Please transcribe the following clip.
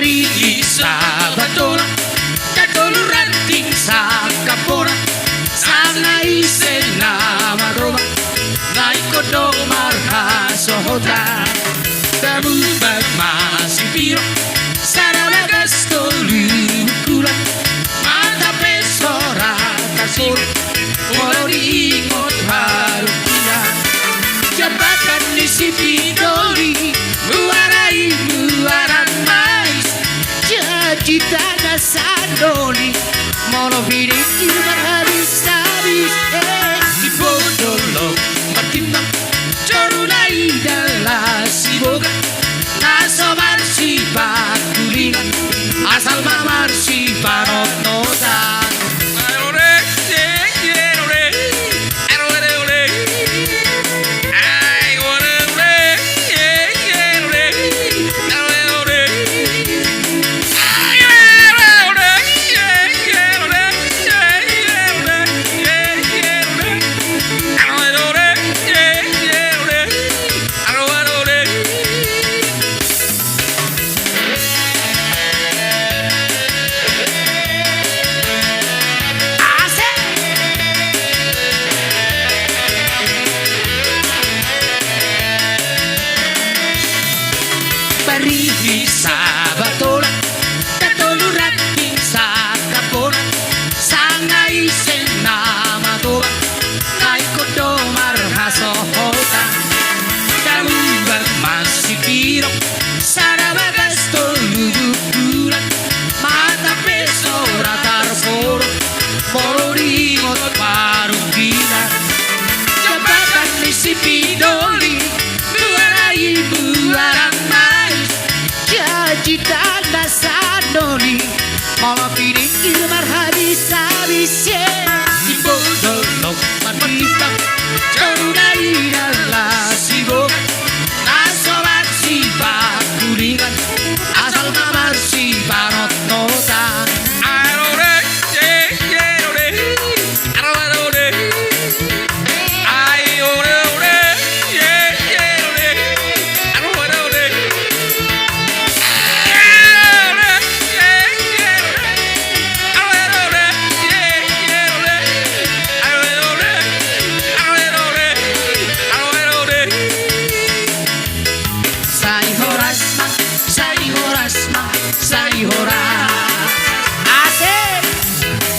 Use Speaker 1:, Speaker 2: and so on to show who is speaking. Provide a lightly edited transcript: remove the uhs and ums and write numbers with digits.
Speaker 1: Parigi sa batola, tatolo ranting sa kapora, sana isen na maroba, naikodo marha sohota, tabubag masipiro, sarala gasto lumukula, mata pesora kasur, mororingot harukula, jabatan di sipidori, muarai muaran mais, cita na sandoli, monoviri marhabis-habis, di bodolo matimbang, corunai dalla siboga, naso marsi pakulingan, asal mamarsi paronotan. Parigi sa batola, tatolo ranting sa kapora, sana isen na madoba, naikodo marha sohota, tabubag masipiro, saraba gasto ludukulan, mata pesora tarsoro, mororingot parungkilan, jabatan di sipidoli, buarai buaran cita na sandoli, mama piring marhabis-habis, di bodolo matimbang, corunai dalla siboga, naso marsi pakulingan, asal mamarsi parotnotan. Sai horasma, sai